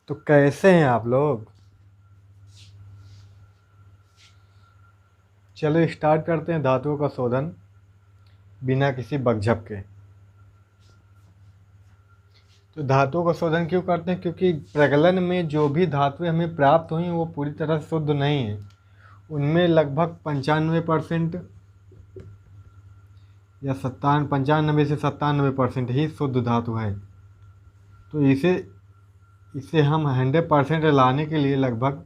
तो कैसे हैं आप लोग? चलो स्टार्ट करते हैं धातुओं का शोधन बिना किसी बकझक के। तो धातुओं का शोधन क्यों करते हैं? क्योंकि प्रगलन में जो भी धातुएं हमें प्राप्त हुई वो पूरी तरह से शुद्ध नहीं है। उनमें लगभग 95% या 95 से 97% ही शुद्ध धातु है। तो इसे इसे हम 100% लाने के लिए लगभग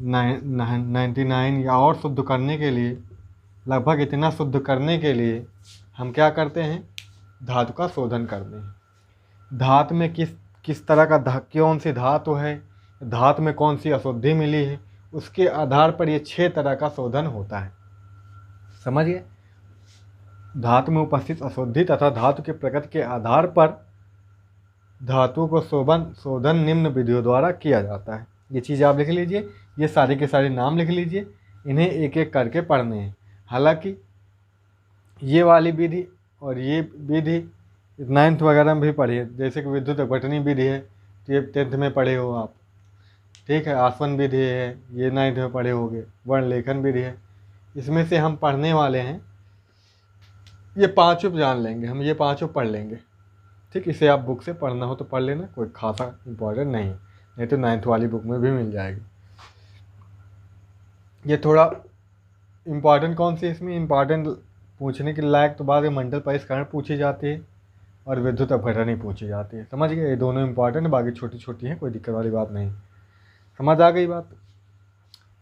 99 या और शुद्ध करने के लिए, लगभग इतना शुद्ध करने के लिए हम क्या करते हैं? धातु का शोधन करते हैं। धातु में किस किस तरह का कौन सी धातु है, धातु में कौन सी अशुद्धि मिली है, उसके आधार पर ये 6 तरह का शोधन होता है। समझ गए? धातु में उपस्थित अशुद्धि तथा धातु के प्रकृति के आधार पर धातुओं को शोधन निम्न विधियों द्वारा किया जाता है। ये चीज़ आप लिख लीजिए, ये सारे के सारे नाम लिख लीजिए, इन्हें एक एक करके पढ़ने हैं। हालांकि ये वाली विधि और ये विधि 9th वगैरह में भी पढ़ी है, जैसे कि विद्युत अपघटनी विधि है, तो ये 10th में पढ़े हो आप। ठीक है, आसवन विधि है, ये 9th में पढ़े होंगे। वर्ण लेखन विधि है, इसमें से हम पढ़ने वाले हैं ये पाँचों जान लेंगे, हम ये पाँचों पढ़ लेंगे। ठीक, इसे आप बुक से पढ़ना हो तो पढ़ लेना, कोई खासा इम्पोर्टेंट नहीं है, नहीं तो 9th वाली बुक में भी मिल जाएगी। ये थोड़ा इम्पॉर्टेंट कौन सी, इसमें इम्पॉर्टेंट पूछने के लायक तो बाद में मंडल परिष्करण पूछी जाती है और विद्युत अपघटनी पूछी जाती है। समझ गए? ये दोनों इम्पॉर्टेंट, बाकी छोटी छोटी हैं, कोई दिक्कत वाली बात नहीं। समझ आ गई बात?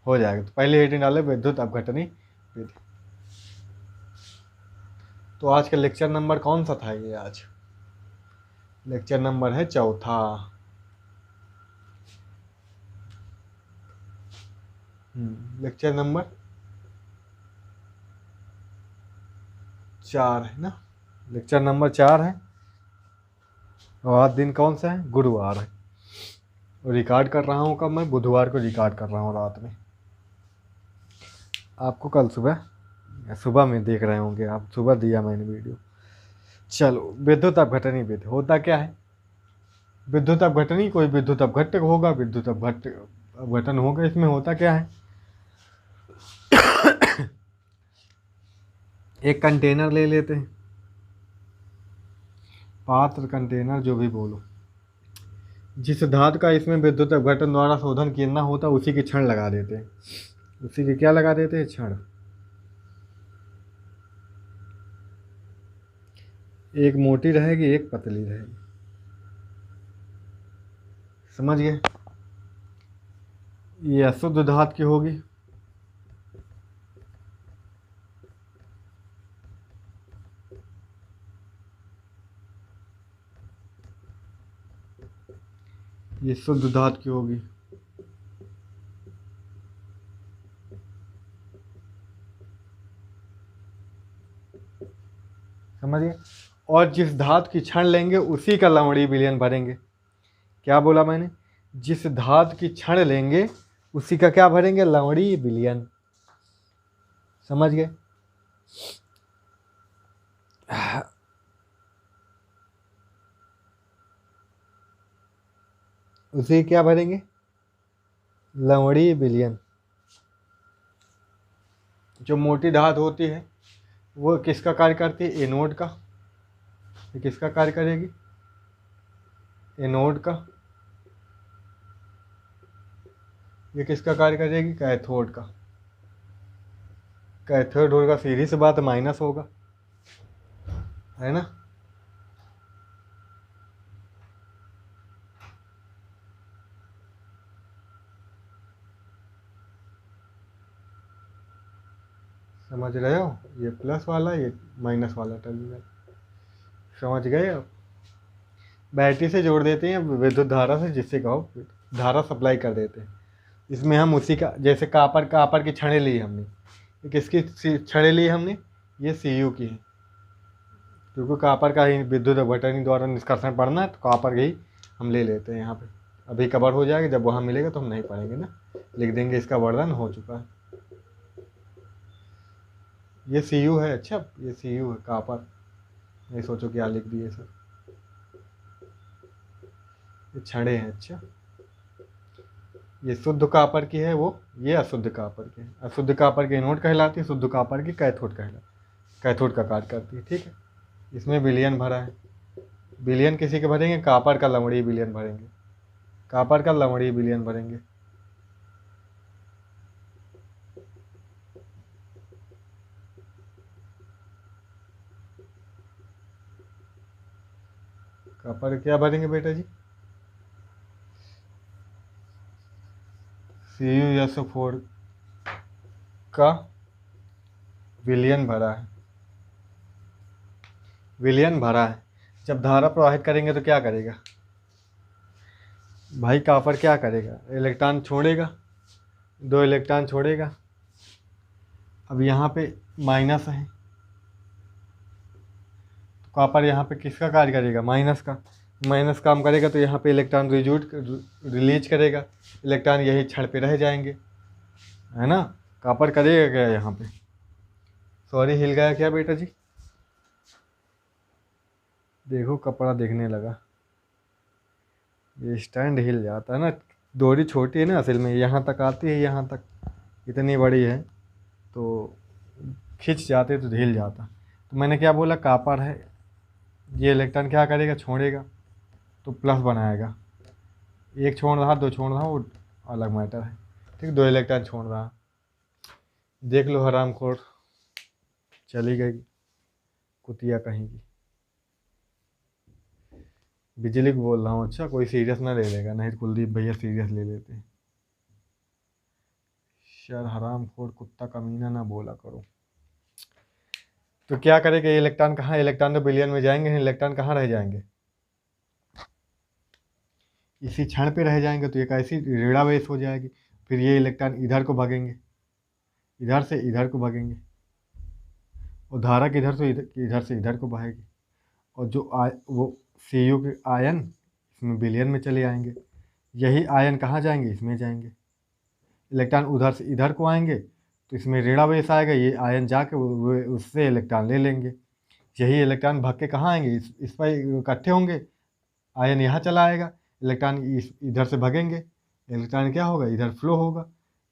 हो जाएगा। तो पहले हेडिंग डाले विद्युत अपघटनी विधि। तो आज का लेक्चर नंबर कौन सा था? ये आज लेक्चर नंबर है 4था। लेक्चर नंबर 4 है ना? लेक्चर नंबर 4 है। और आज दिन कौन सा है? गुरुवार है। और रिकॉर्ड कर रहा हूँ कब? मैं बुधवार को रिकॉर्ड कर रहा हूँ रात में। आपको कल सुबह में देख रहे होंगे आप, सुबह दिया मैंने वीडियो। चलो, विद्युत अपघटनी विधि होता क्या है? विद्युत अपघटनी, कोई विद्युत अपघटक होगा, विद्युत अपघटन होगा। इसमें होता क्या है? एक कंटेनर ले लेते हैं, पात्र, कंटेनर, जो भी बोलो। जिस धातु का इसमें विद्युत अपघटन द्वारा शोधन करना होता है उसी की छड़ लगा देते हैं। उसी की क्या लगा देते हैं? छड़। एक मोटी रहेगी, एक पतली रहेगी। समझ गए? ये अशुद्ध धातु की होगी, ये शुद्ध धातु की होगी। समझिए? और जिस धातु की छड़ लेंगे उसी का लवणीय विलयन भरेंगे। क्या बोला मैंने? जिस धातु की छड़ लेंगे उसी का क्या भरेंगे? लवणीय विलयन। समझ गए? उसी क्या भरेंगे? लवणीय विलयन। जो मोटी धातु होती है वो किसका कार्य करती है? एनोड का। ये किसका कार्य करेगी? एनोड का। ये किसका कार्य करेगी? कैथोड का। कैथोड होगा, सीधी सी बात, माइनस होगा, है ना? समझ रहे हो? ये प्लस वाला, ये माइनस वाला टर्मिनल। समझ गए? अब बैटरी से जोड़ देते हैं विद्युत धारा से, जिससे कहो धारा सप्लाई कर देते हैं। इसमें हम उसी का, जैसे कापर की छड़ें ली हमने, ये किसकी छड़ें ली हमने? ये CU की है, क्योंकि कापर का ही विद्युत अपघटनी द्वारा निष्कर्षण पढ़ना है, तो कापर ही हम ले लेते हैं यहाँ पे। अभी कवर हो जाएगा, जब वहाँ मिलेगा तो हम नहीं पढ़ेंगे ना, लिख देंगे इसका वर्णन हो चुका है। ये CU है। अच्छा, ये CU है, कापर। नहीं सोचो क्या लिख दिए सर, ये छड़े हैं। अच्छा, ये शुद्ध कॉपर की है, वो ये अशुद्ध कॉपर की है। अशुद्ध कॉपर की एनोड कहलाती है, शुद्ध कॉपर की कैथोड कैथोड का कार्य करती है। ठीक है, इसमें विलयन भरा है। विलयन किसी के भरेंगे? कॉपर का लवणीय विलयन भरेंगे, कॉपर का लवणीय विलयन भरेंगे। कॉपर क्या भरेंगे बेटा जी? CuSO4 का विलयन भरा है, विलयन भरा है। जब धारा प्रवाहित करेंगे तो क्या करेगा भाई? कॉपर क्या करेगा? इलेक्ट्रॉन छोड़ेगा, 2 इलेक्ट्रॉन छोड़ेगा। अब यहाँ पे माइनस है, तो कॉपर यहाँ पे किसका कार्य करेगा? माइनस का। माइनस काम करेगा तो यहाँ पे इलेक्ट्रॉन रिलीज करेगा, इलेक्ट्रॉन यही क्षण पे रह जाएंगे, है ना। कॉपर करेगा क्या यहाँ पे? सॉरी, हिल गया क्या बेटा जी? देखो कपड़ा देखने लगा, ये स्टैंड हिल जाता है ना। डोरी छोटी है ना, असल में यहाँ तक आती है, यहाँ तक इतनी बड़ी है, तो खिंच जाते तो हिल जाता। तो मैंने क्या बोला? कॉपर है, ये इलेक्ट्रॉन क्या करेगा? छोड़ेगा, तो प्लस बनाएगा। एक छोड़ रहा, 2 छोड़ रहा, वो अलग मैटर है। ठीक, 2 इलेक्ट्रॉन छोड़ रहा। देख लो हरामखोर, चली गई कुतिया कहीं की। बिजली को बोल रहा हूँ, अच्छा कोई सीरियस ना ले लेगा, नहीं कुलदीप भैया सीरियस ले लेते हैं। शायद हरामखोर कुत्ता कमीना ना बोला करो। तो क्या करेगा ये इलेक्ट्रॉन? कहाँ इलेक्ट्रॉन तो बिलियन में जाएंगे, इलेक्ट्रॉन कहाँ रह जाएंगे? इसी क्षण पे रह जाएंगे, तो एक ऐसी ऋणावेश हो जाएगी। फिर ये इलेक्ट्रॉन इधर को भागेंगे, इधर से इधर को भागेंगे, और धारा किधर से इधर से इधर को बहेगी, और जो वो Cu के आयन इसमें बिलियन में चले आएंगे। यही आयन कहाँ जाएंगे? इसमें जाएंगे। इलेक्ट्रॉन उधर से इधर को आएंगे तो इसमें ऋणावेश आएगा, ये आयन जाके उससे इलेक्ट्रॉन ले लेंगे। यही इलेक्ट्रॉन भाग के कहाँ आएंगे? इस पर इकट्ठे होंगे, आयन यहाँ चला आएगा, इलेक्ट्रॉन इधर से भागेंगे, इलेक्ट्रॉन क्या होगा? इधर फ्लो होगा,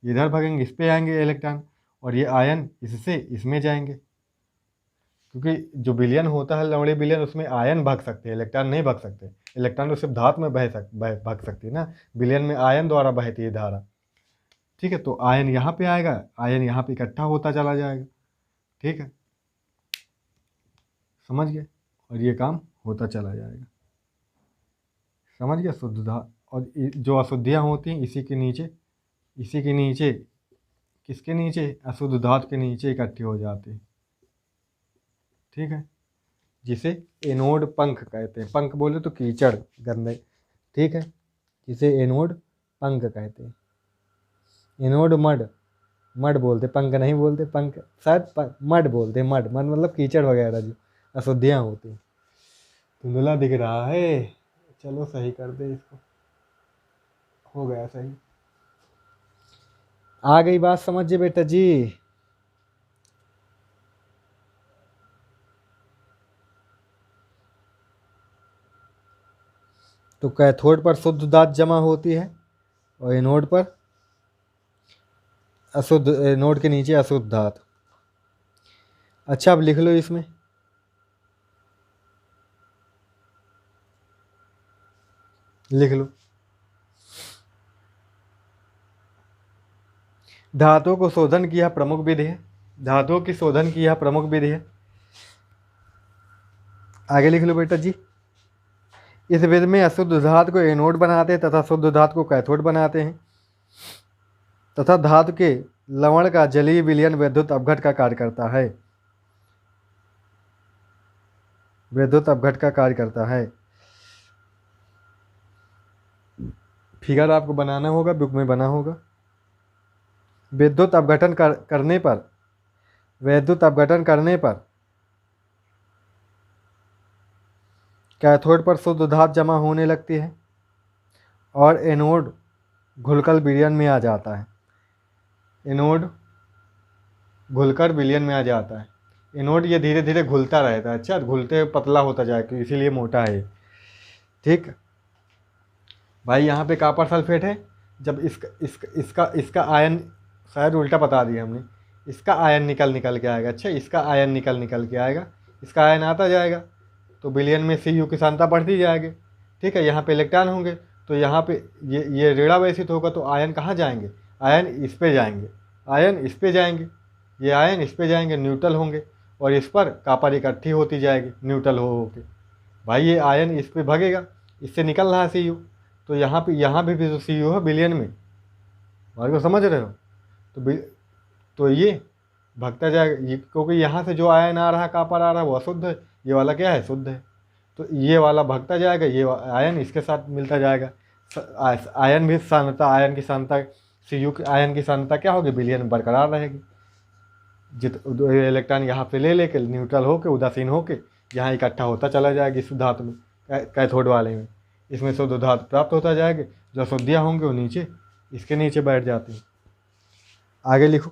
इधर भागेंगे, इस पे आएंगे इलेक्ट्रॉन, और ये आयन इससे इसमें जाएंगे। क्योंकि जो विलयन होता है लवणीय विलयन, उसमें आयन भाग सकते हैं, इलेक्ट्रॉन नहीं भाग सकते। इलेक्ट्रॉन तो सिर्फ धातु में भाग सकती है ना, विलयन में आयन द्वारा बहती है धारा। ठीक है, तो आयन यहाँ पे आएगा, आयन यहाँ पे इकट्ठा होता चला जाएगा। ठीक है, समझ गए? और ये काम होता चला जाएगा, समझ गया? शुद्ध धातु, और जो अशुद्धियाँ होती हैं इसी के नीचे किसके नीचे? अशुद्ध धातु के नीचे इकट्ठी हो जाती है। ठीक है, जिसे एनोड पंख कहते हैं। पंख बोले तो कीचड़ गंदे, ठीक है, जिसे एनोड पंख कहते हैं। एनोड मड बोलते, पंख नहीं बोलते। पंख शायद मड बोलते, मड मतलब कीचड़ वगैरह जो अशुद्धियाँ होती हैं। धुंधला दिख रहा है, चलो सही कर दे इसको, हो गया सही। आ गई बात समझिए बेटा जी। तो कैथोड पर शुद्ध धातु जमा होती है, और एनोड पर अशुद्ध, एनोड के नीचे अशुद्ध धातु। अच्छा, अब लिख लो इसमें, लिख लो, धातुओं को शोधन की यह प्रमुख विधि है। धातुओं की शोधन की यह प्रमुख विधि है। आगे लिख लो बेटा जी। इस विधि में अशुद्ध धातु को एनोड बनाते हैं तथा शुद्ध धातु को कैथोड बनाते हैं, तथा धातु के लवण का जलीय विलयन विद्युत अपघट का कार्य करता है। विद्युत अपघट का कार्य करता है। फिगर आपको बनाना होगा, बुक में बना होगा। विद्युत अपघटन करने पर कैथोड पर शुद्ध धातु जमा होने लगती है और एनोड घुलकर विलयन में आ जाता है। एनोड घुलकर विलयन में आ जाता है। एनोड ये धीरे धीरे घुलता रहता है। अच्छा, घुलते पतला होता जाएगा, इसीलिए मोटा है। ठीक भाई, यहाँ पे कॉपर सल्फेट है, जब इसका आयन, शायद उल्टा बता दिया हमने, इसका आयन निकल निकल के आएगा। अच्छा, इसका आयन निकल निकल के आएगा, इसका आयन आता जाएगा, तो विलयन में Cu की सांद्रता बढ़ती जाएगी। ठीक है, यहाँ पे इलेक्ट्रॉन होंगे, तो यहाँ पे ये ऋणावेशित होगा, तो आयन कहाँ जाएंगे? आयन इस पे जाएंगे, आयन इस पे जाएंगे, ये आयन इस पे जाएंगे, न्यूट्रल होंगे, और इस पर कॉपर इकट्ठी होती जाएगी न्यूट्रल हो के। भाई ये आयन इस पे भगेगा, इससे निकल रहा है Cu, तो यहाँ पे भी तो Cu है विलयन में, बात को समझ रहे हो? तो ये भगता जाएगा, ये क्योंकि यहाँ से जो आयन आ रहा है, कॉपर आ रहा है, वो अशुद्ध है, ये वाला क्या है? शुद्ध है। तो ये वाला भगता जाएगा, ये आयन इसके साथ मिलता जाएगा। आयन भी सांद्रता, आयन की सांद्रता Cu की आयन की सांद्रता क्या होगी? विलयन में बरकरार रहेगी। इलेक्ट्रॉन यहाँ पे ले लेके न्यूट्रल होके, उदासीन होके यहाँ इकट्ठा होता चला जाएगा इस धातु में, कैथोड वाले में। इसमें शुद्ध धातु प्राप्त होता जाएगा, जो अशुद्धियाँ होंगी वो नीचे, इसके नीचे बैठ जाती हैं। आगे लिखो,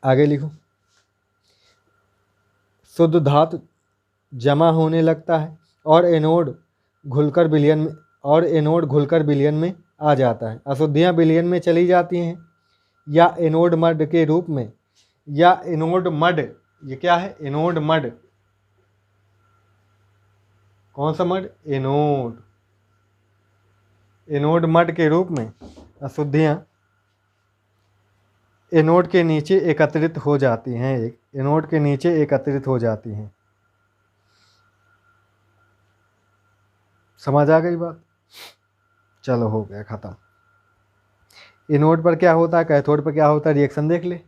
आगे लिखो। शुद्ध धातु जमा होने लगता है और एनोड घुलकर विलयन में आ जाता है। अशुद्धियाँ विलयन में चली जाती हैं, या एनोड मड के रूप में, या एनोड मड, ये क्या है? Anode mud. कौन सा मड? एनोड मड के रूप में अशुद्धियाँ एनोड के नीचे एकत्रित हो जाती हैं, एनोड के नीचे एकत्रित हो जाती हैं। समझ आ गई बात? चलो हो गया खत्म। एनोड पर क्या होता है, कैथोड पर क्या होता है, रिएक्शन देख ले।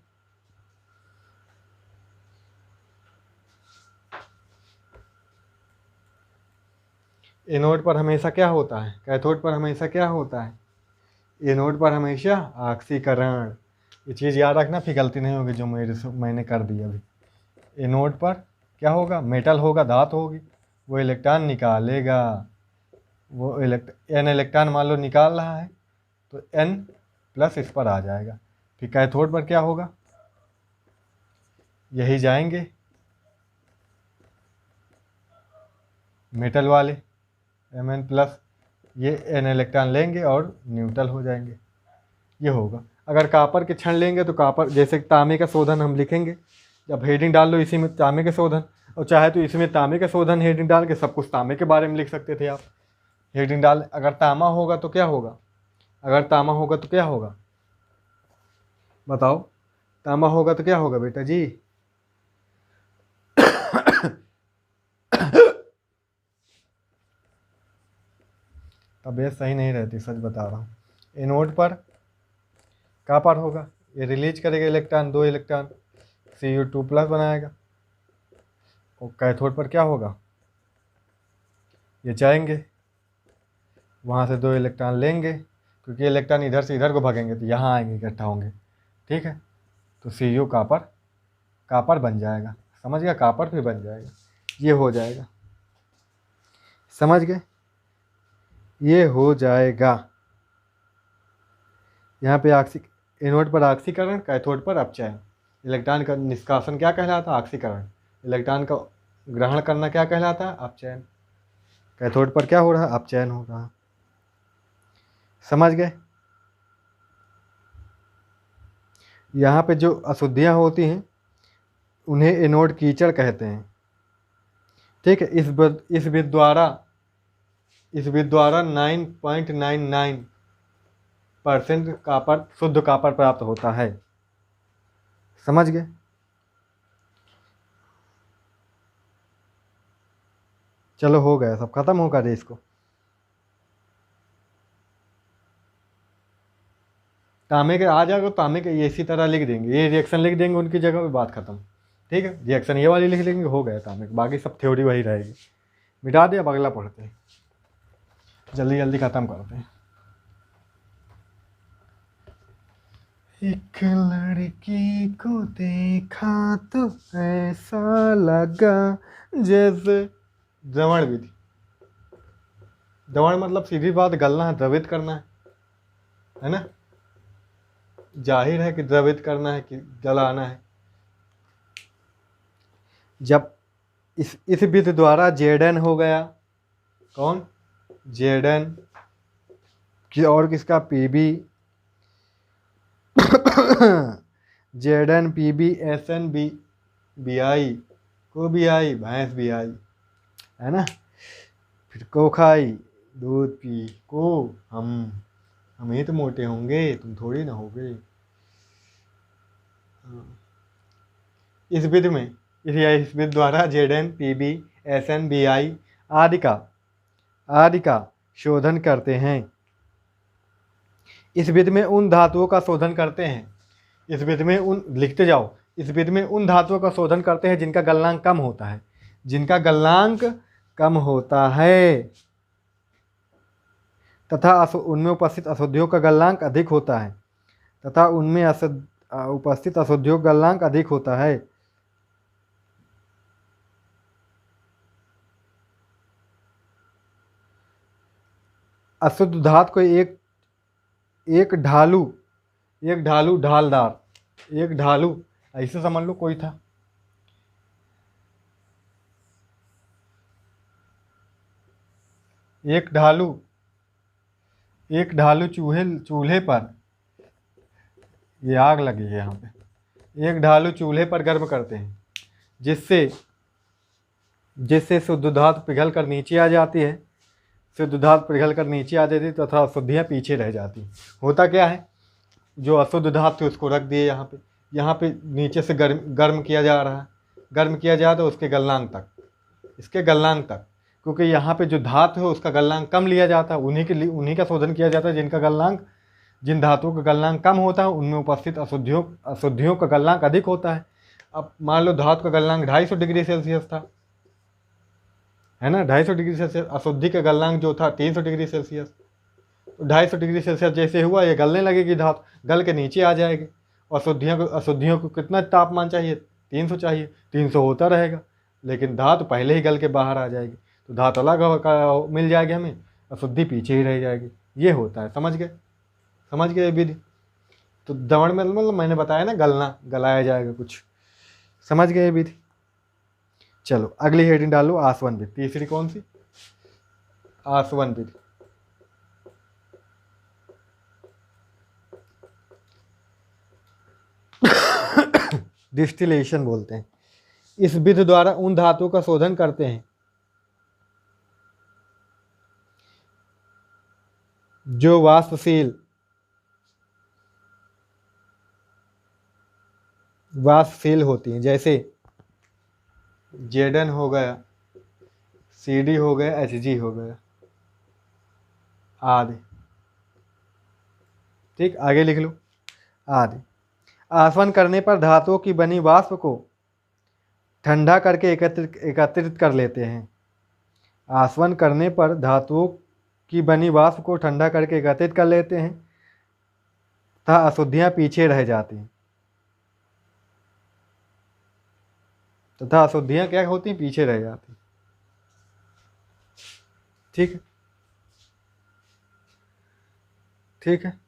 एनोड पर हमेशा क्या होता है, कैथोड पर हमेशा क्या होता है? एनोड पर हमेशा ऑक्सीकरण। ये चीज़ याद रखना, फिर गलती नहीं होगी जो मैंने कर दी अभी। एनोड पर क्या होगा? मेटल होगा, धातु होगी, वो इलेक्ट्रॉन निकालेगा। वो एन इलेक्ट्रॉन मान लो निकाल रहा है, तो N प्लस इस पर आ जाएगा। फिर कैथोड पर क्या होगा? यही जाएंगे मेटल वाले Mn प्लस, ये N इलेक्ट्रॉन लेंगे और न्यूट्रल हो जाएंगे। ये होगा। अगर कॉपर के क्षण लेंगे तो कॉपर, जैसे तांबे का शोधन हम लिखेंगे, जब हेडिंग डाल लो इसी में तांबे के शोधन, और चाहे तो इसमें तांबे के शोधन हेडिंग डाल के सब कुछ तांबे के बारे में लिख सकते थे आप। हेडिंग डाल, अगर तांबा होगा तो क्या होगा? अगर तांबा होगा तो क्या होगा? बताओ, तांबा होगा तो क्या होगा बेटा जी? तबीयत सही नहीं रहती, सच बता रहा हूँ। एनोड पर कॉपर होगा, ये रिलीज करेगा इलेक्ट्रॉन, 2 इलेक्ट्रॉन, Cu2 प्लस बनाएगा। और कैथोड पर क्या होगा? ये जाएंगे, वहाँ से 2 इलेक्ट्रॉन लेंगे, क्योंकि इलेक्ट्रॉन इधर से इधर को भागेंगे तो यहाँ आएंगे, इकट्ठा होंगे। ठीक है, तो Cu कॉपर बन जाएगा। समझ गया? कॉपर भी बन जाएगा, ये हो जाएगा। समझ गए? ये हो जाएगा। यहाँ पे एनोड पर ऑक्सीकरण, कैथोड पर अपचयन। इलेक्ट्रॉन का निष्कासन क्या कहलाता है? ऑक्सीकरण। इलेक्ट्रॉन का ग्रहण करना क्या कहलाता है? अपचयन। कैथोड पर क्या हो रहा है? अपचयन हो रहा है। समझ गए? यहाँ पे जो अशुद्धियाँ होती हैं उन्हें एनोड कीचड़ कहते हैं। ठीक है, इस विधि द्वारा 9.99% कॉपर, शुद्ध कॉपर प्राप्त होता है। समझ गए? चलो हो गया, सब खत्म होगा रेस को। तांबे के आ जाएगा, तांबे के ये इसी तरह लिख देंगे, ये रिएक्शन लिख देंगे उनकी जगह पे, बात खत्म। ठीक है, रिएक्शन ये वाली लिख देंगे, हो गया तांबे के, बाकी सब थ्योरी वही रहेगी। मिटा दे, अब अगला पढ़ते हैं, जल्दी जल्दी खत्म करते हैं। एक लड़की को देखा तो ऐसा लगा जैसे, द्रवण विधि। द्रवण मतलब सीधी बात, गलना है, द्रवित करना है ना? जाहिर है कि द्रवित करना है कि जलाना है। जब इस विधि द्वारा Zn हो गया, कौन? Zn और किसका, Pb Zn, Pb, Sn, Bi, को भी आई, भैंस भी आई, है ना। फिर को खाई, दूध पी, को हम ही तो मोटे होंगे, तुम थोड़ी ना होगे। इस विधि में इस विधि द्वारा जेडन, पीबी, एसएन, बीआई आदि का शोधन करते हैं। इस विधि में उन धातुओं का शोधन करते हैं, इस विधि में उन, लिखते जाओ, इस विधि में उन धातुओं का शोधन करते हैं जिनका गलनांक कम होता है, जिनका गलनांक कम होता है तथा उनमें उपस्थित अशुद्धियों का गलनांक अधिक होता है, तथा उनमें उपस्थित अशुद्धियों का गलनांक अधिक होता है। अशुद्ध धातु को एक ढालू ढालदार, एक ढालू, ऐसे समझ लो कोई था, एक ढालू चूल्हे पर, ये आग लगी है यहाँ पे, एक ढालू चूल्हे पर गर्म करते हैं, जिससे शुद्ध धातु पिघल कर नीचे आ जाती है, शुद्ध धातु पिघल कर नीचे आ जाती है तथा अशुद्धियाँ पीछे रह जाती। होता क्या है, जो अशुद्ध धातु उसको रख दिए यहाँ पे नीचे से गर्म किया जा रहा है, गर्म किया जाए तो उसके गलनांक तक, इसके गलनांक तक, क्योंकि यहाँ पे जो धातु है उसका गलनांक कम लिया जाता है, उन्हीं का शोधन किया जाता है जिनका गलनांक, जिन धातुओं का गलनांक कम होता है उनमें उपस्थित अशुद्धियों का गलनांक अधिक होता है। अब मान लो धातु का गलनांक 250 डिग्री सेल्सियस था, है ना, 250 डिग्री सेल्सियस, अशुद्धि का गलनांक जो था 300 डिग्री सेल्सियस, तो 250 डिग्री सेल्सियस जैसे हुआ ये गलने लगेगी धातु, गल के नीचे आ जाएगी। अशुद्धियों को कितना तापमान चाहिए, 300 चाहिए, 300 होता रहेगा, लेकिन धातु पहले ही गल के बाहर आ जाएगी, तो धातु अलग मिल जाएगी हमें, अशुद्धि पीछे ही रह जाएगी। ये होता है, समझ गए विधि। तो दवण में मतलब मैंने बताया ना, गलाया जाएगा कुछ, समझ गए विधि। चलो अगली हेडिंग डालो, आसवन विधि। तीसरी कौन सी, आसवन विधि। डिस्टिलेशन बोलते हैं। इस विधि द्वारा उन धातुओं का शोधन करते हैं जो वाष्पशील होती हैं, जैसे जेडन हो गया, सीडी हो गया, एचजी हो गया आदि। ठीक, आगे लिख लो, आदि। आसवन करने पर धातुओं की बनी वाष्प को ठंडा करके एकत्रित कर लेते हैं। आसवन करने पर धातुओं की बनी वाष्प को ठंडा करके एकत्रित कर लेते हैं तथा अशुद्धियां पीछे रह जाती हैं, तथा अशुद्धियां क्या होती हैं, पीछे रह जाती। ठीक है, ठीक है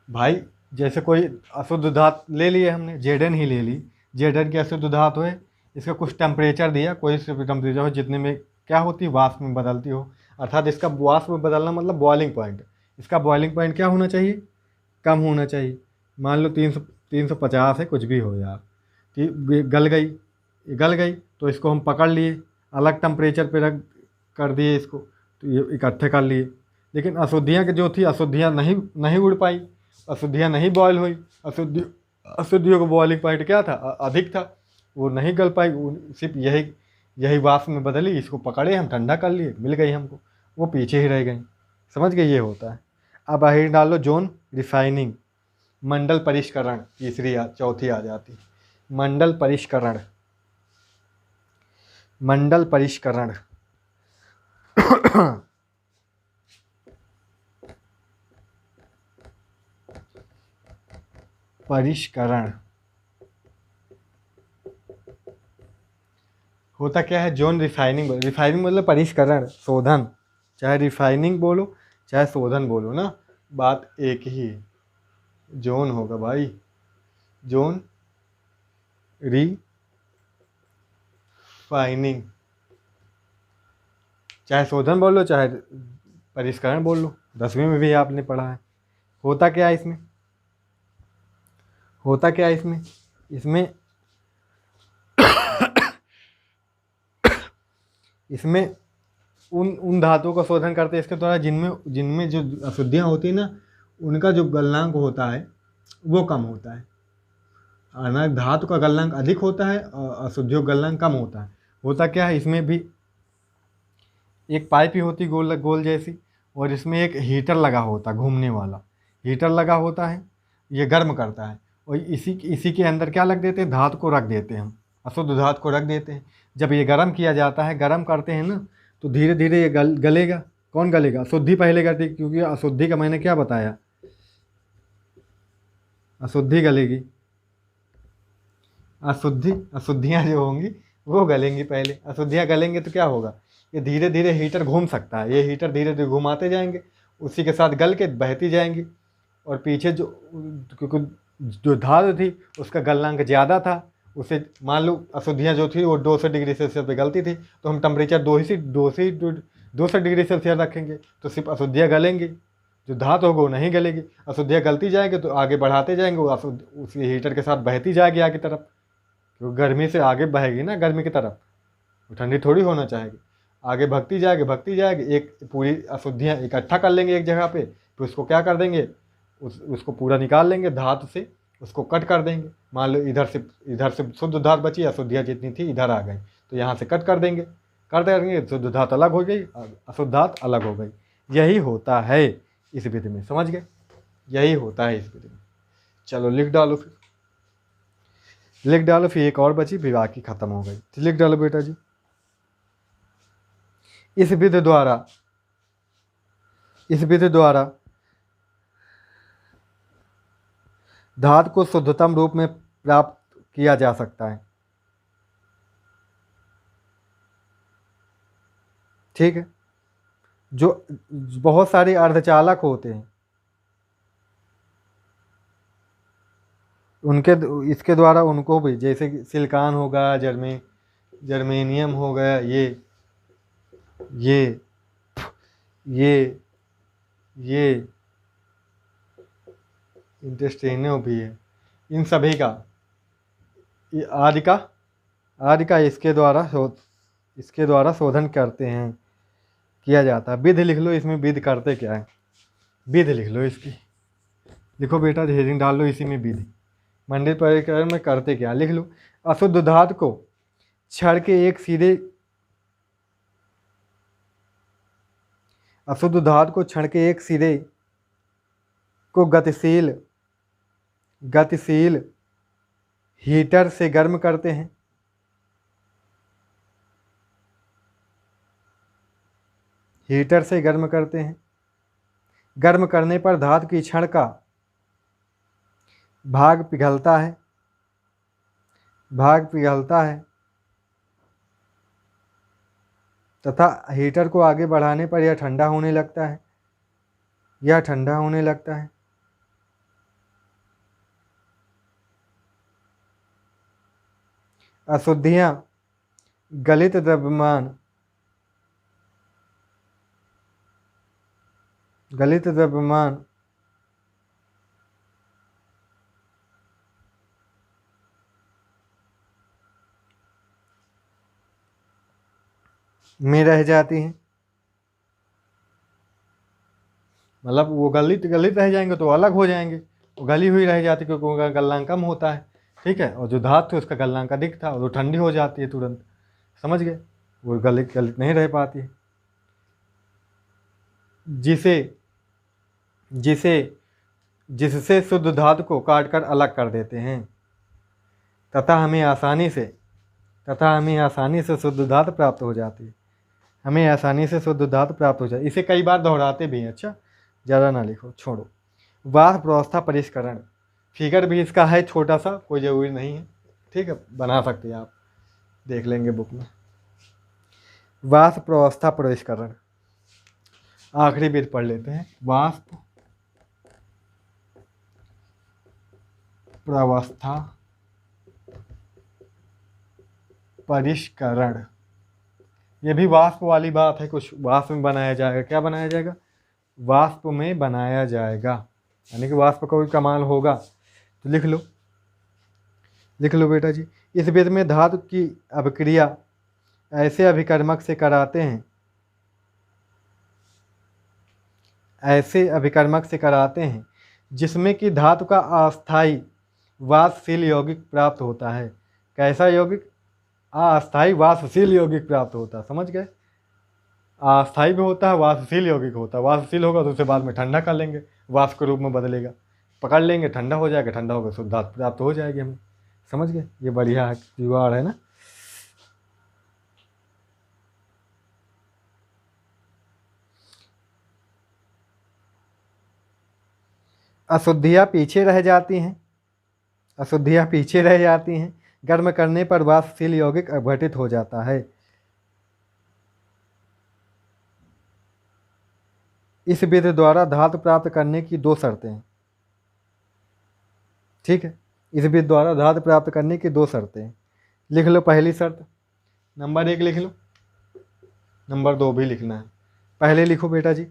भाई। जैसे कोई अशुद्ध धातु ले लिए हमने, जेडन ही ले ली, जेडन की अशुद्ध धातु है, इसका कुछ टेम्परेचर दिया, कोई टेम्परेचर हो जितने में क्या होती है, वाष्प में बदलती हो, अर्थात इसका वाष्प में बदलना मतलब बॉइलिंग पॉइंट, इसका बॉइलिंग पॉइंट क्या होना चाहिए, कम होना चाहिए। मान लो 350 है, कुछ भी हो यार, गल गई तो इसको हम पकड़ लिए, अलग टेम्परेचर पे रख कर दिए इसको, तो ये इकट्ठे कर लिए। लेकिन अशुद्धियाँ की जो थी, अशुद्धियाँ नहीं उड़ पाई, अशुद्धियाँ नहीं बॉयल हुई, अशुद्धियों का बॉइलिंग पॉइंट क्या था, अधिक था, वो नहीं गल पाई, सिर्फ यही वाष्प में बदली, इसको पकड़े हम, ठंडा कर लिए, मिल गई हमको, वो पीछे ही रह गई। समझ गए, ये होता है। अब आगे डाल लो जोन रिफाइनिंग, मंडल परिष्करण, चौथी आ जाती, मंडल परिष्करण। परिष्करण होता क्या है, जोन रिफाइनिंग मतलब परिष्करण, शोधन, चाहे रिफाइनिंग बोलो चाहे शोधन बोलो ना, बात एक ही है, जोन होगा भाई, जोन रिफाइनिंग। चाहे शोधन बोल लो चाहे परिष्करण बोल लो, 10वीं में भी आपने पढ़ा है। होता क्या है इसमें, होता क्या है इसमें, इसमें इसमें उन धातुओं का शोधन करते हैं इसके द्वारा जिनमें जिनमें जो अशुद्धियाँ होती हैं ना, उनका जो गलनांक होता है वो कम होता है। अनाज धातु का गलनांक अधिक होता है और अशुद्धियों का गलनांक कम होता है। होता क्या है, इसमें भी एक पाइप ही होती गोल गोल जैसी, और इसमें एक हीटर लगा होता है, घूमने वाला हीटर लगा होता है, ये गर्म करता है। और इसी के अंदर क्या रख देते हैं, धातु को रख देते हैं हम, अशुद्ध धातु को रख देते हैं। जब ये गर्म किया जाता है, गर्म करते हैं ना, तो धीरे धीरे ये गलेगा। कौन गलेगा, अशुद्धि पहले करती, क्योंकि अशुद्धि का मैंने क्या बताया, अशुद्धि गलेगी, अशुद्धियाँ जो होंगी वो गलेंगी पहले। अशुद्धियाँ गलेंगे तो क्या होगा, ये धीरे धीरे हीटर घूम सकता है, ये हीटर धीरे धीरे घुमाते जाएंगे, उसी के साथ गल के बहती जाएंगी। और पीछे जो, क्योंकि जो धातु थी उसका गलनांक ज़्यादा था, उसे मान लो अशुद्धियाँ जो थी वो 200 डिग्री सेल्सियस पे गलती थी, तो हम टेम्परेचर 200 डिग्री सेल्सियस रखेंगे तो सिर्फ अशुद्धियाँ गलेंगी, जो धातु होगा वो नहीं गलेगी। अशुद्धियाँ गलती जाएंगे तो आगे बढ़ाते जाएंगे, वो उसी हीटर के साथ बहती जाएगी आगे तरफ, क्योंकि गर्मी से आगे बहेगी ना, गर्मी की तरफ, वो ठंडी थोड़ी होना चाहेगी। आगे भगती जाएगी, एक पूरी अशुद्धियाँ इकट्ठा कर लेंगे एक जगह पे, फिर उसको क्या कर देंगे, उसको पूरा निकाल लेंगे धातु से, उसको कट कर देंगे। मान लो इधर से शुद्ध धातु बची, अशुद्धियाँ जितनी थी इधर आ गई, तो यहाँ से कट कर देंगे, कर देंगे, शुद्ध धातु अलग हो गई, अशुद्ध धातु अलग हो गई। यही होता है इस विधि में, समझ गए, यही होता है इस विधि में। चलो लिख डालो, फिर लिख डालो, फिर एक और बची, फिर बाकी खत्म हो गई। तो लिख डालो बेटा जी, इस विधि द्वारा धातु को शुद्धतम रूप में प्राप्त किया जा सकता है। ठीक है, जो बहुत सारे अर्धचालक होते हैं उनके, इसके द्वारा उनको भी, जैसे कि सिलिकॉन होगा, जर्मेनियम हो गया, ये ये इंटेस्टिनो भी है, इन सभी का, ये आदि का इसके द्वारा शोधन करते हैं, किया जाता है। विधि लिख लो, इसमें विधि करते क्या है, विधि लिख लो इसकी, लिखो बेटा, हेडिंग डाल लो इसी में, विधि मंदिर परिक्रमण में करते क्या, लिख लो। अशुद्ध धातु को क्षण के एक सिरे अशुद्ध धातु को क्षण के एक सिरे को गतिशील हीटर से गर्म करते हैं। हीटर से गर्म करते हैं। गर्म करने पर धातु की क्षण का भाग पिघलता है तथा हीटर को आगे बढ़ाने पर यह ठंडा होने लगता है। अशुद्धियाँ गलित द्रव्यमान में रह जाती हैं, मतलब वो गलित रह जाएंगे तो अलग हो जाएंगे, वो गली हुई रह जाती क्योंकि उनका गलनांक कम होता है। ठीक है, और जो धातु है उसका गलनांक अधिक था और वो ठंडी हो जाती है तुरंत, समझ गए, वो गलित नहीं रह पाती है। जिससे शुद्ध धातु को काटकर अलग कर देते हैं तथा हमें आसानी से शुद्ध धातु प्राप्त हो जाती है। इसे कई बार दोहराते भी हैं। अच्छा, ज़्यादा ना लिखो, छोड़ो। वाष्प प्रावस्था परिष्करण, फिगर भी इसका है छोटा सा, कोई ज़रूरी नहीं है। ठीक है, बना सकते हैं आप, देख लेंगे बुक में। वाष्प प्रावस्था परिष्करण, आखिरी विधि पढ़ लेते हैं। वाष्प प्रावस्था परिष्करण, ये भी वाष्प वाली बात है, कुछ वाष्प में बनाया जाएगा। क्या बनाया जाएगा? वाष्प में बनाया जाएगा, यानी कि वाष्प का कोई कमाल होगा। तो लिख लो, लिख लो बेटा जी। इस विधि में धातु की अभिक्रिया ऐसे अभिकर्मक से कराते हैं, ऐसे अभिकर्मक से कराते हैं जिसमें कि धातु का अस्थायी वाष्पशील यौगिक प्राप्त होता है। कैसा यौगिक? अस्थायी वाष्पशील यौगिक प्राप्त होता है। समझ गए? अस्थायी भी होता है, वाष्पशील यौगिक होता है। वाष्पशील होगा तो उसे बाद में ठंडा कर लेंगे, वाष्प के रूप में बदलेगा, पकड़ लेंगे, ठंडा हो जाएगा, ठंडा होकर शुद्ध धातु प्राप्त हो जाएगी हमें। समझ गए? ये बढ़िया है, जुगाड़ है ना। अशुद्धियाँ पीछे रह जाती हैं, अशुद्धियाँ पीछे रह जाती हैं, गर्म करने पर वाष्पशील यौगिक अपघटित हो जाता है। इस विधि द्वारा धातु प्राप्त करने की दो शर्तें हैं। ठीक है, इस विधि द्वारा धातु प्राप्त करने की दो शर्तें हैं। लिख लो पहली शर्त, नंबर 1 लिख लो, नंबर 2 भी लिखना है। पहले लिखो बेटा जी,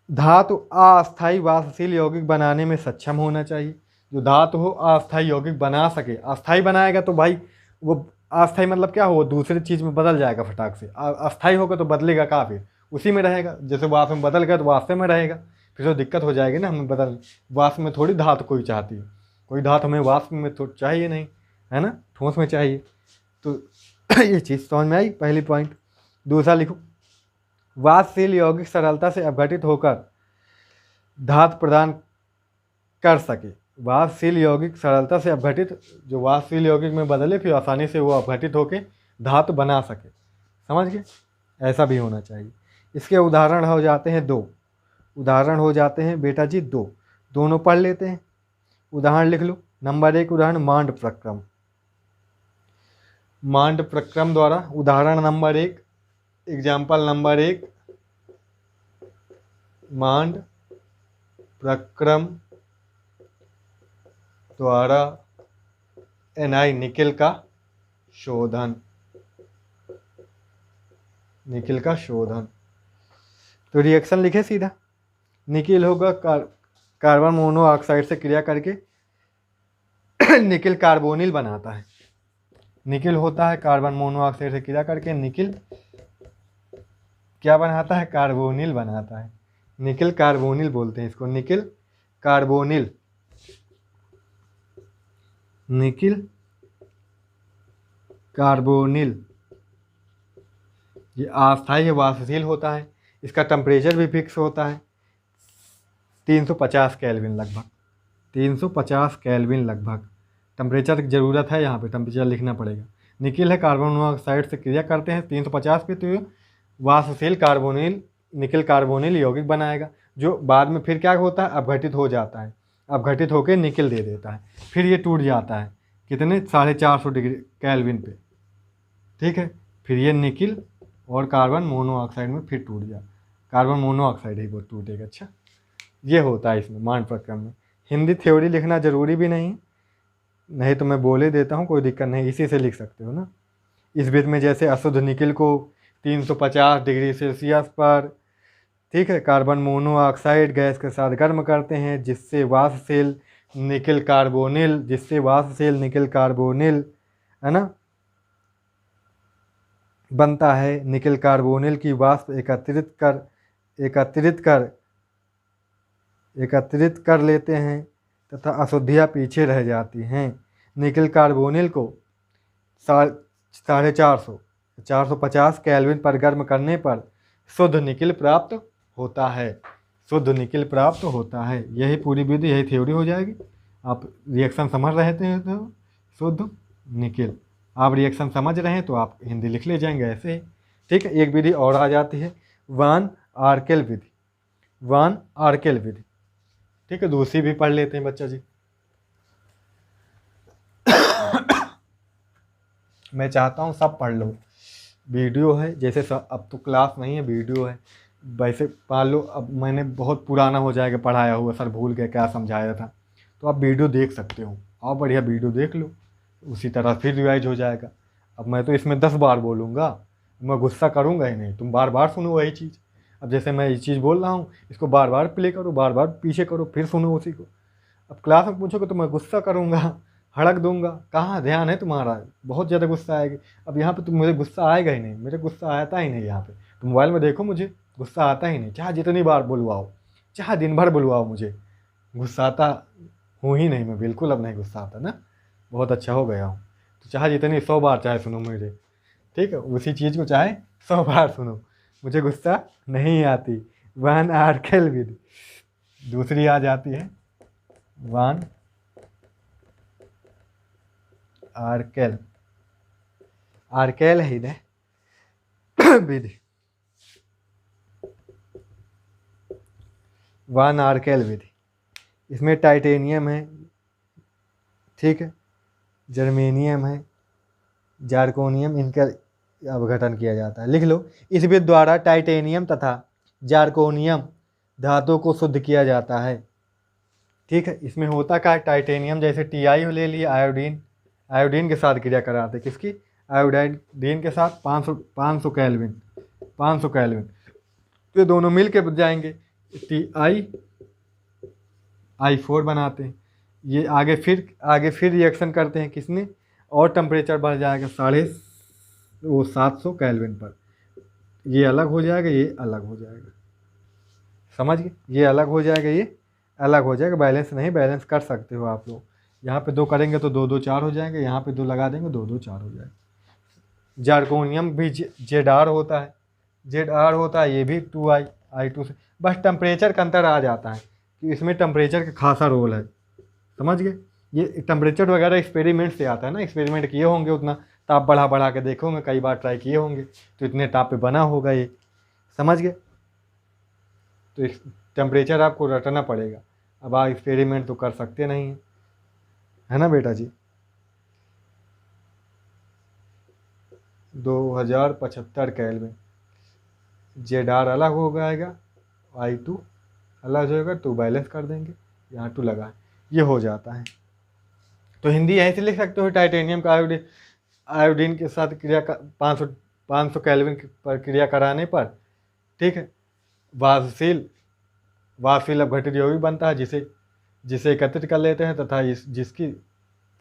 धातु अस्थायी वाष्पशील यौगिक बनाने में सक्षम होना चाहिए। जो धातु हो अस्थायी यौगिक बना सके। अस्थायी बनाएगा तो भाई वो अस्थायी मतलब क्या हो, वो दूसरी चीज़ में बदल जाएगा फटाक से। अस्थायी होगा तो बदलेगा कहाँ? फिर उसी में रहेगा। जैसे वाष्प में बदल गया तो वाष्प में रहेगा, फिर तो दिक्कत हो जाएगी ना। हमें बदल वाष्प में थोड़ी धातु कोई चाहती है, कोई धातु हमें वाष्प में तो चाहिए नहीं, है ना, ठोस में चाहिए। तो ये चीज़ समझ में आई, पहली पॉइंट। दूसरा लिखो, वाष्पशील यौगिक सरलता से अपघटित होकर धातु प्रदान कर सके। वाष्पशील यौगिक सरलता से अपघटित, जो वाष्पशील यौगिक में बदले फिर आसानी से वो अपघटित होकर धातु बना सके। समझ गए? ऐसा भी होना चाहिए। इसके उदाहरण हो जाते हैं दो, उदाहरण हो जाते हैं बेटा जी दो, दोनों पढ़ लेते हैं। उदाहरण लिख लो। नंबर 1 उदाहरण मांड प्रक्रम। मांड प्रक्रम द्वारा उदाहरण नंबर 1, एग्जाम्पल नंबर 1, मांड प्रक्रम द्वारा Ni निकिल का शोधन, निकिल का शोधन। तो रिएक्शन लिखे सीधा, निकिल होगा कार्बन मोनोऑक्साइड से क्रिया करके निकिल कार्बोनिल बनाता है। निकिल होता है कार्बन मोनोऑक्साइड से क्रिया करके निकिल क्या बनाता है? कार्बोनिल बनाता है। निकिल कार्बोनिल बोलते हैं इसको, निकिल कार्बोनिल, निकिल कार्बोनिल। ये अस्थायी वाष्पशील होता है। इसका टेम्परेचर भी फिक्स होता है 350 केल्विन लगभग, 350 केल्विन लगभग टेम्परेचर की ज़रूरत है। यहाँ पे टेम्परेचर लिखना पड़ेगा। निकिल है, कार्बन मोनोऑक्साइड से क्रिया करते हैं 350 पे, तो वाष्पशील कार्बोनिल, निकिल कार्बोनिल यौगिक बनाएगा, जो बाद में फिर क्या होता है? अपघटित हो जाता है, अपघटित होकर निकिल दे देता है। फिर ये टूट जाता है कितने? 450 डिग्री केल्विन पे। ठीक है, फिर ये निकिल और कार्बन मोनोऑक्साइड में फिर टूट जाए, कार्बन मोनोऑक्साइड ही वो टूटेगा। अच्छा, ये होता है इसमें मांड प्रक्रम में। हिंदी थ्योरी लिखना ज़रूरी भी नहीं, नहीं तो मैं बोले देता हूँ, कोई दिक्कत नहीं, इसी से लिख सकते हो ना। इस विधि में जैसे अशुद्ध निकिल को 350 डिग्री सेल्सियस पर, ठीक है, कार्बन मोनोऑक्साइड गैस के साथ गर्म करते हैं, जिससे वाष्पशील निकिल कार्बोनिल, जिससे वाष्पशील निकिल कार्बोनिल, है ना, बनता है। निकिल कार्बोनिल की वाष्प एकत्रित कर लेते हैं तथा अशुद्धियाँ पीछे रह जाती हैं। निकिल कार्बोनिल को 450 केल्विन पर गर्म करने पर शुद्ध निकिल प्राप्त होता है, शुद्ध निकिल प्राप्त होता है। यही पूरी विधि, यही थ्योरी हो जाएगी। आप रिएक्शन समझ रहे थे तो शुद्ध निकिल, आप रिएक्शन समझ रहे हैं तो आप हिंदी लिख ले जाएंगे ऐसे ही। ठीक है, एक विधि और आ जाती है वान आर्केल विधि, वान आर्केल विधि। ठीक है, दूसरी भी पढ़ लेते हैं बच्चा जी। मैं चाहता हूँ सब पढ़ लो, वीडियो है जैसे अब तो क्लास नहीं है, वीडियो है, वैसे पढ़ लो। अब मैंने बहुत पुराना हो जाएगा पढ़ाया हुआ, सर भूल गए क्या समझाया था, तो आप वीडियो देख सकते हो। आप बढ़िया वीडियो देख लो, उसी तरह फिर रिवाइज हो जाएगा। अब मैं तो इसमें 10 बार बोलूँगा, मैं गुस्सा करूँगा ही नहीं, तुम बार बार सुनो वही चीज़। अब जैसे मैं ये चीज़ बोल रहा हूँ, इसको बार बार प्ले करो, बार बार पीछे करो, फिर सुनो उसी को। अब क्लास में पूछोगे तो मैं गुस्सा करूँगा, हड़क दूंगा, कहाँ ध्यान है तुम्हारा, बहुत ज़्यादा गुस्सा आएगी। अब यहाँ पे तो मुझे गुस्सा आएगा ही नहीं, मेरे गुस्सा आता ही नहीं यहाँ पे। तो मोबाइल में देखो मुझे गुस्सा आता ही नहीं, चाहे जितनी बार बुलवाओ, चाहे दिन भर बुलवाओ, मुझे गुस्सा आता हूँ ही नहीं मैं, बिल्कुल अब नहीं गुस्सा आता ना, बहुत अच्छा हो गया हूँ। तो चाहे जितनी 100 बार चाहे सुनो मुझे, ठीक है, उसी चीज़ को चाहे 100 बार सुनो, मुझे गुस्सा नहीं आती। वन आर्केल विद, दूसरी आ जाती है वन आर्केल, आर्केल ही ने विधि, वन आर्केल विधि। इसमें टाइटेनियम है, ठीक है, जर्मेनियम है, जार्कोनियम, इनका अपघटन किया जाता है। लिख लो, इस विधि द्वारा टाइटेनियम तथा जार्कोनियम धातु को शुद्ध किया जाता है। ठीक है, इसमें होता क्या है, टाइटेनियम जैसे TI ले लिया, आयोडीन, आयोडीन के साथ क्रिया कराते, किसकी, आयोडीन के साथ 500 केल्विन, 500 केल्विन, तो ये दोनों मिल के जाएंगे, TiI4 बनाते हैं। ये आगे फिर रिएक्शन करते हैं किसने, और टेम्परेचर बढ़ जाएगा 750 केल्विन पर, ये अलग हो जाएगा, ये अलग हो जाएगा, समझ गए, ये अलग हो जाएगा, ये अलग हो जाएगा। बैलेंस नहीं, बैलेंस कर सकते हो आप लोग, यहाँ पे 2 करेंगे तो 2 2 4 हो जाएंगे, यहाँ पे 2 लगा देंगे 2 2 4 हो जाएगा। जार्कोनियम भी ZR होता है, ZR होता है, ये भी 2I2 से, बस टेम्परेचर का अंतर आ जाता है कि इसमें टेम्परेचर का खासा रोल है, समझ गए। ये टेम्परेचर वगैरह एक्सपेरिमेंट से आता है ना, एक्सपेरिमेंट किए होंगे, उतना ताप बढ़ा बढ़ा के देखोगे, कई बार ट्राई किए होंगे, तो इतने ताप पे बना होगा ये, समझ गए। तो टेम्परेचर आपको रटना पड़ेगा, अब आप एक्सपेरिमेंट तो कर सकते नहीं हैं, है ना बेटा जी। 2075 केल्विन, ZR अलग हो जाएगा, I2 अलग हो जाएगा, तो बैलेंस कर देंगे, यहाँ 2 लगा, ये हो जाता है। तो हिंदी यहीं से लिख सकते हो, टाइटेनियम का आयोडीन के साथ क्रिया का 500 केल्विन पर क्रिया कराने पर, ठीक है, वाष्पशील अपघटित यौगिक बनता है, जिसे एकत्रित कर लेते हैं तथा जिसकी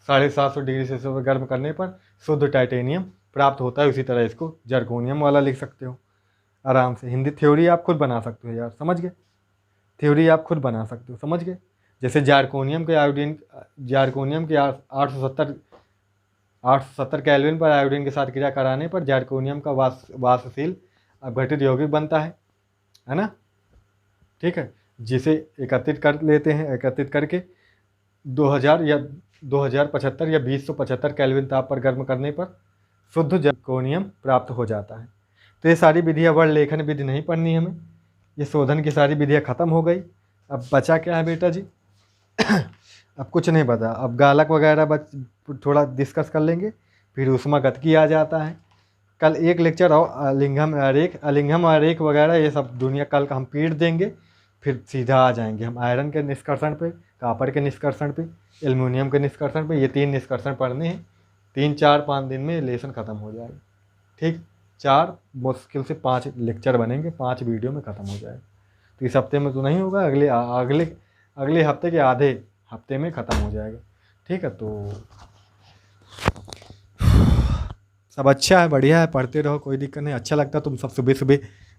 750 डिग्री सेल्सियस पर गर्म करने पर शुद्ध टाइटेनियम प्राप्त होता है। उसी तरह इसको जर्कोनियम वाला लिख सकते हो आराम से। हिंदी थ्योरी आप खुद बना सकते हो यार, समझ गए, थ्योरी आप खुद बना सकते हो, समझ गए। जैसे जार्कोनियम के 870 केल्विन पर आयोडीन के साथ क्रिया कराने पर जार्कोनियम का वाष्पशील अपघटित यौगिक बनता है ना, ठीक है, जिसे एकत्रित कर लेते हैं, एकत्रित करके 2075 या 2075 केल्विन ताप पर गर्म करने पर शुद्ध जर्कोनियम प्राप्त हो जाता है। तो ये सारी विधियाँ, वर्ण लेखन विधि नहीं पढ़नी हमें, ये शोधन की सारी विधियाँ खत्म हो गई। अब बचा क्या है बेटा जी अब कुछ नहीं बता, अब गालक वगैरह थोड़ा डिस्कस कर लेंगे, फिर ऊष्मागतिकी आ जाता है। कल एक लेक्चर और अलिंगम आरेख वगैरह ये सब दुनिया कल का हम पीट देंगे, फिर सीधा आ जाएंगे हम आयरन के निष्कर्षण पे, कापर के निष्कर्षण पे, एल्युमिनियम के निष्कर्षण पे। ये 3 निष्कर्षण पढ़ने हैं, 3 4 5 दिन में लेसन ख़त्म हो जाएगा, ठीक, 4 मुश्किल से 5 लेक्चर बनेंगे, 5 वीडियो में ख़त्म हो जाएगा। तो इस हफ्ते में तो नहीं होगा, अगले हफ्ते के आधे हफ्ते में ख़त्म हो जाएगा, ठीक है। तो सब अच्छा है, बढ़िया है, पढ़ते रहो, कोई दिक्कत नहीं। अच्छा लगता है तुम सब सुबह सुबह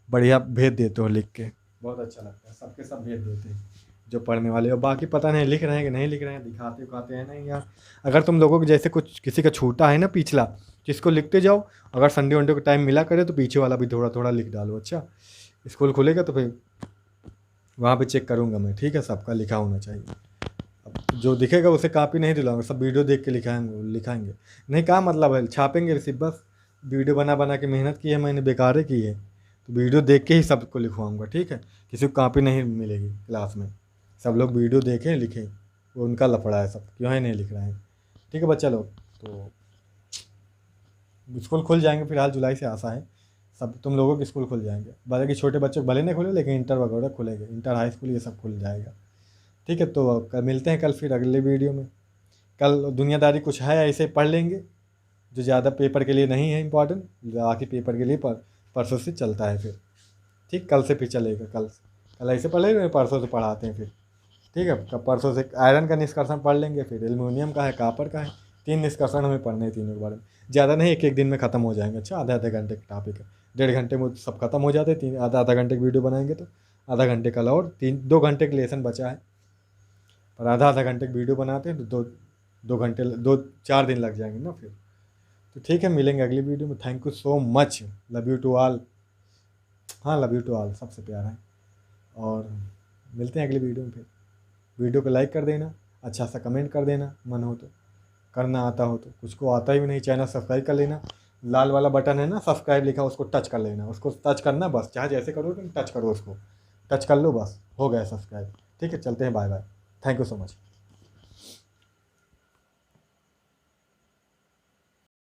बढ़िया भेज देते हो लिख के, बहुत अच्छा लगता है, सबके सब भेज देते हैं जो पढ़ने वाले हो। बाकी पता नहीं लिख रहे हैं कि नहीं लिख रहे हैं, दिखाते उखाते हैं नहीं यार। अगर तुम लोगों के जैसे कुछ किसी का छूटा है ना पिछला, जिसको लिखते जाओ, अगर संडे वनडे को टाइम मिला करे तो पीछे वाला भी थोड़ा थोड़ा लिख डालो। अच्छा, स्कूल खुलेगा तो फिर वहाँ पे चेक करूँगा मैं, ठीक है, सबका लिखा होना चाहिए। अब जो दिखेगा उसे कॉपी नहीं दिलाऊंगा, सब वीडियो देख के लिखाएंगे नहीं, क्या मतलब है, छापेंगे रिसिप्ट, बस वीडियो बना बना के मेहनत की है मैंने, बेकार की है, तो वीडियो देख के ही सबको लिखवाऊंगा, ठीक है। किसी को कॉपी नहीं मिलेगी क्लास में, सब लोग वीडियो देखें लिखें, वो उनका लफड़ा है, सब क्यों है नहीं लिख रहे हैं, ठीक है बच्चा लोग। तो स्कूल खुल जाएंगे फिलहाल, जुलाई से आशा है सब तुम लोगों के स्कूल खुल जाएंगे, बाकी छोटे बच्चों भले नहीं खुले, लेकिन इंटर वगैरह खुलेंगे, इंटर हाई स्कूल ये सब खुल जाएगा, ठीक है। तो मिलते हैं कल फिर अगले वीडियो में। कल दुनियादारी कुछ है ऐसे पढ़ लेंगे, जो ज़्यादा पेपर के लिए नहीं है इम्पॉर्टेंट, बाकी पेपर के लिए परसों से चलता है फिर। ठीक, कल से फिर चलेगा, कल ऐसे पढ़ेगा, परसों से पढ़ाते हैं फिर। ठीक है, कब परसों से आयरन का निष्कर्षण पढ़ लेंगे, फिर एल्युमिनियम का है, कापर का है। 3 निष्कर्षण हमें पढ़ने हैं तीनों के बारे में। ज़्यादा नहीं, एक एक दिन में ख़त्म हो जाएंगे। अच्छा, आधे आधे घंटे का टॉपिक है, 1.5 घंटे में सब खत्म हो जाते हैं। आधा आधा घंटे की वीडियो बनाएंगे तो आधा घंटे कल और 2 घंटे का लेसन बचा है, पर आधा आधा घंटे की वीडियो बनाते हैं तो 2 घंटे 2-4 दिन लग जाएंगे ना फिर। तो ठीक है, मिलेंगे अगली वीडियो में। Thank you so much, love you to all. हाँ, लव यू टू ऑल सबसे प्यारा है। और मिलते हैं अगली वीडियो में फिर। वीडियो को लाइक कर देना, अच्छा सा कमेंट कर देना, मन हो तो, करना आता हो तो। कुछ को आता ही नहीं, चैनल सब्सक्राइब कर लेना। लाल वाला बटन है ना, सब्सक्राइब लिखा, उसको टच कर लेना। उसको टच करना बस, चाहे जैसे करो तुम टच करो, उसको टच कर लो बस, हो गया सब्सक्राइब। ठीक है, चलते हैं, bye bye, thank you so much.